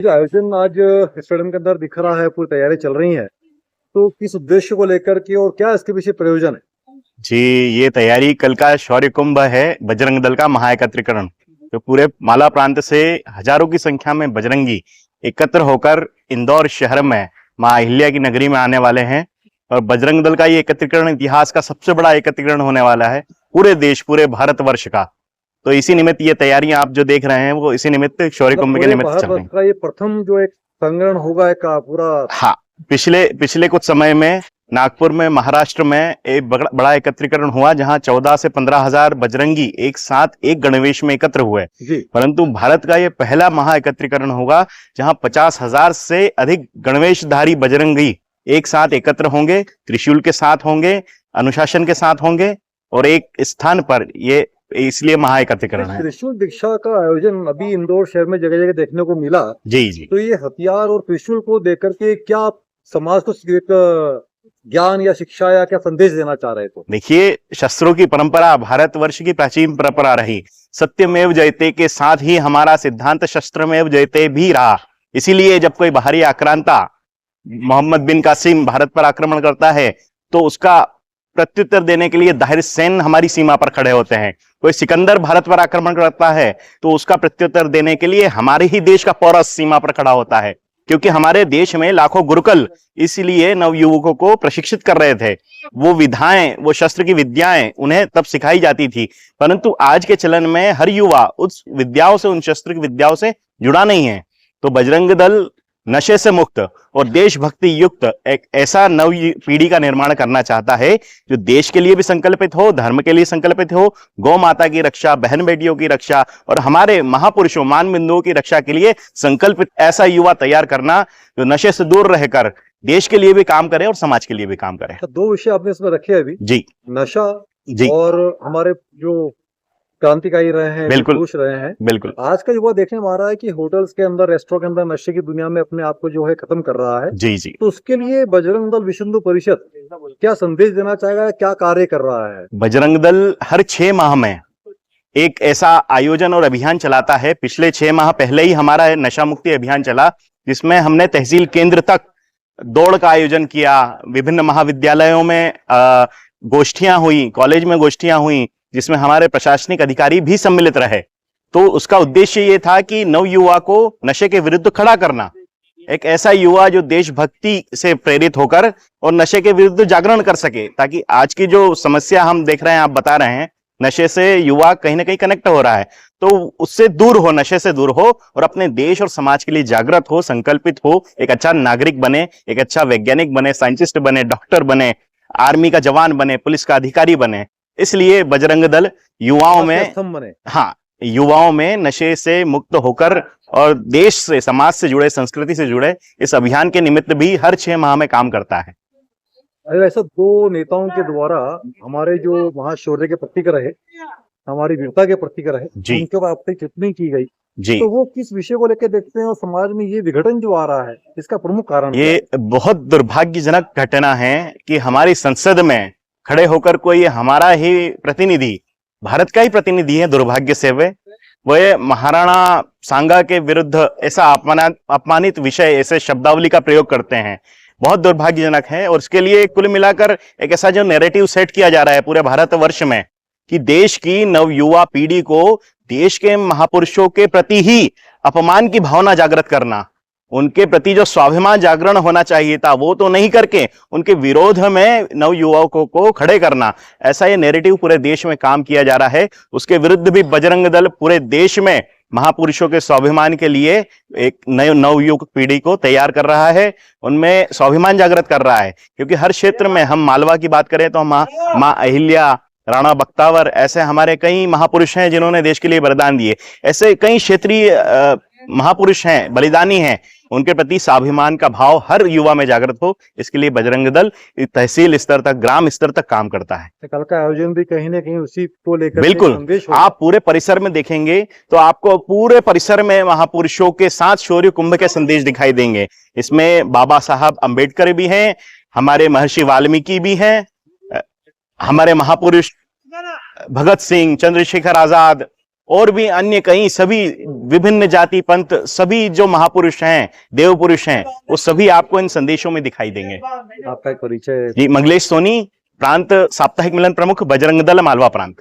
जो आयोजन आज स्टेडियम के अंदर दिख रहा है, पूरी तैयारी चल रही है, तो किस उद्देश्य को लेकर के और क्या इसके पीछे प्रयोजन है? जी, ये तैयारी कल का शौर्य कुंभ है, बजरंग दल का महाएकत्रीकरण। तो पूरे माला प्रांत से हजारों की संख्या में बजरंगी एकत्र होकर इंदौर शहर में मां अहिल्या की नगरी में आने वाले हैं। और बजरंग दल का ये एकत्रीकरण इतिहास का सबसे बड़ा एकत्रीकरण होने वाला है, पूरे देश, पूरे भारतवर्ष का। तो इसी निमित्त ये तैयारियां आप जो देख रहे हैं वो इसी निमित्त शौर्य कुंभ के निमित्त चल रही हैं। ये प्रथम जो एक संग्रहण होगा एक पूरा। हाँ, पिछले कुछ समय में नागपुर में, महाराष्ट्र में एक बड़ा एकत्रीकरण हुआ, जहां 14 से 15 हजार बजरंगी एक साथ एक गणवेश में एकत्र हुए। परंतु भारत का ये पहला महा एकत्रीकरण होगा जहां 50,000 से अधिक गणवेशधारी बजरंगी एक साथ एकत्र होंगे, त्रिशूल के साथ होंगे, अनुशासन के साथ होंगे और एक स्थान पर, ये इसलिए महा एकत्रीकरण है। त्रिशूल दीक्षा का आयोजन अभी इंदौर शहर में जगह जगह देखने को मिला। जी। तो ये हथियार और त्रिशूल को देकर के क्या समाज को एक ज्ञान या शिक्षा या क्या संदेश देना चाह रहे थे? देखिए, शस्त्रों की परंपरा भारतवर्ष की प्राचीन परंपरा रही। सत्यमेव जयते के साथ ही हमारा सिद्धांत शस्त्रमेव जयते भी रहा। इसीलिए जब कोई बाहरी आक्रांता मोहम्मद बिन कासिम भारत पर आक्रमण करता है तो उसका प्रत्युत्तर देने के लिए दाहिर सैन्य हमारी सीमा पर खड़े होते हैं। कोई सिकंदर भारत पर आक्रमण करता है तो उसका प्रत्युत्तर देने के लिए हमारे ही देश का पौरस सीमा पर खड़ा होता है, क्योंकि हमारे देश में लाखों गुरुकुल इसलिए नवयुवकों को प्रशिक्षित कर रहे थे। वो विधाएं, वो शस्त्र की विद्याएं उन्हें तब सिखाई जाती थी। परंतु आज के चलन में हर युवा उस विद्याओं से, उन शस्त्र की विद्याओं से जुड़ा नहीं है। तो बजरंग दल नशे से मुक्त और देशभक्ति युक्त एक ऐसा नव पीढ़ी का निर्माण करना चाहता है जो देश के लिए भी संकल्पित हो, धर्म के लिए संकल्पित हो, गौ माता की रक्षा, बहन बेटियों की रक्षा और हमारे महापुरुषों, मान बिंदुओं की रक्षा के लिए संकल्पित ऐसा युवा तैयार करना जो नशे से दूर रहकर देश के लिए भी काम करे और समाज के लिए भी काम करे। तो दो विषय आपने इसमें रखे अभी। जी। नशा जी। और हमारे जो क्रांतिकारी रहे हैं, बिल्कुल पुरुष रहे हैं। बिल्कुल। आज का युवा देखने में आ रहा है कि होटल्स के अंदर, रेस्टोरेंट के अंदर नशे की दुनिया में अपने आप को जो है खत्म कर रहा है। जी। तो उसके लिए बजरंग दल विश्व हिंदू परिषद क्या संदेश देना चाहेगा, क्या कार्य कर रहा है? बजरंग दल हर 6 माह में एक ऐसा आयोजन और अभियान चलाता है। पिछले 6 माह पहले ही हमारा नशा मुक्ति अभियान चला, जिसमें हमने तहसील केंद्र तक दौड़ का आयोजन किया। विभिन्न महाविद्यालयों में गोष्ठियां हुई, कॉलेज में गोष्ठियां हुई, जिसमें हमारे प्रशासनिक अधिकारी भी सम्मिलित रहे। तो उसका उद्देश्य ये था कि नव युवा को नशे के विरुद्ध खड़ा करना, एक ऐसा युवा जो देशभक्ति से प्रेरित होकर और नशे के विरुद्ध जागरण कर सके, ताकि आज की जो समस्या हम देख रहे हैं, आप बता रहे हैं, नशे से युवा कहीं ना कहीं कनेक्ट हो रहा है, तो उससे दूर हो, नशे से दूर हो और अपने देश और समाज के लिए जागृत हो, संकल्पित हो, एक अच्छा नागरिक बने, एक अच्छा वैज्ञानिक बने, साइंटिस्ट बने, डॉक्टर बने, आर्मी का जवान बने, पुलिस का अधिकारी बने। इसलिए बजरंग दल युवाओं में, हाँ, युवाओं में नशे से मुक्त होकर और देश से, समाज से जुड़े, संस्कृति से जुड़े इस अभियान के निमित्त भी हर 6 माह में काम करता है। ऐसा दो नेताओं के द्वारा हमारे जो महाशौर्य के प्रतीक रहे, हमारी वीरता के प्रतीक रहे, उनके ऊपर टिप्पणी की गई जी। तो वो किस विषय को लेकर देखते हैं और समाज में ये विघटन जो आ रहा है, इसका प्रमुख कारण ये बहुत दुर्भाग्यजनक घटना है कि हमारी संसद में खड़े होकर कोई हमारा ही प्रतिनिधि, भारत का ही प्रतिनिधि है, दुर्भाग्य से वह महाराणा सांगा के विरुद्ध ऐसा अपमानित विषय, ऐसे शब्दावली का प्रयोग करते हैं। बहुत दुर्भाग्यजनक है। और इसके लिए कुल मिलाकर एक ऐसा जो नैरेटिव सेट किया जा रहा है पूरे भारतवर्ष में कि देश की नवयुवा पीढ़ी को देश के महापुरुषों के प्रति ही अपमान की भावना जागृत करना, उनके प्रति जो स्वाभिमान जागरण होना चाहिए था वो तो नहीं करके उनके विरोध में नवयुवकों को खड़े करना, ऐसा ये नैरेटिव पूरे देश में काम किया जा रहा है। उसके विरुद्ध भी बजरंग दल पूरे देश में महापुरुषों के स्वाभिमान के लिए एक नवयुवक पीढ़ी को तैयार कर रहा है, उनमें स्वाभिमान जागृत कर रहा है। क्योंकि हर क्षेत्र में, हम मालवा की बात करें तो मां अहिल्या, राणा बख्तावर, ऐसे हमारे कई महापुरुष हैं जिन्होंने देश के लिए बलिदान दिए। ऐसे कई क्षेत्रीय महापुरुष हैं, बलिदानी हैं, उनके प्रति स्वाभिमान का भाव हर युवा में जागृत हो, इसके लिए बजरंग दल तहसील स्तर तक, ग्राम स्तर तक काम करता है। कल का आयोजन भी कहीं ना कहीं उसी को लेकर बिल्कुल। आप पूरे परिसर में देखेंगे तो आपको पूरे परिसर में महापुरुषों के साथ शौर्य कुंभ के संदेश दिखाई देंगे। इसमें बाबा साहब अंबेडकर भी हैं, हमारे महर्षि वाल्मीकि भी हैं, हमारे महापुरुष भगत सिंह, चंद्रशेखर आजाद और भी अन्य कई सभी विभिन्न जाति पंथ सभी जो महापुरुष हैं, देव पुरुष हैं, वो सभी आपको इन संदेशों में दिखाई देंगे। आपका एक परिचय। जी, मंगलेश सोनी, प्रांत साप्ताहिक मिलन प्रमुख, बजरंग दल, मालवा प्रांत।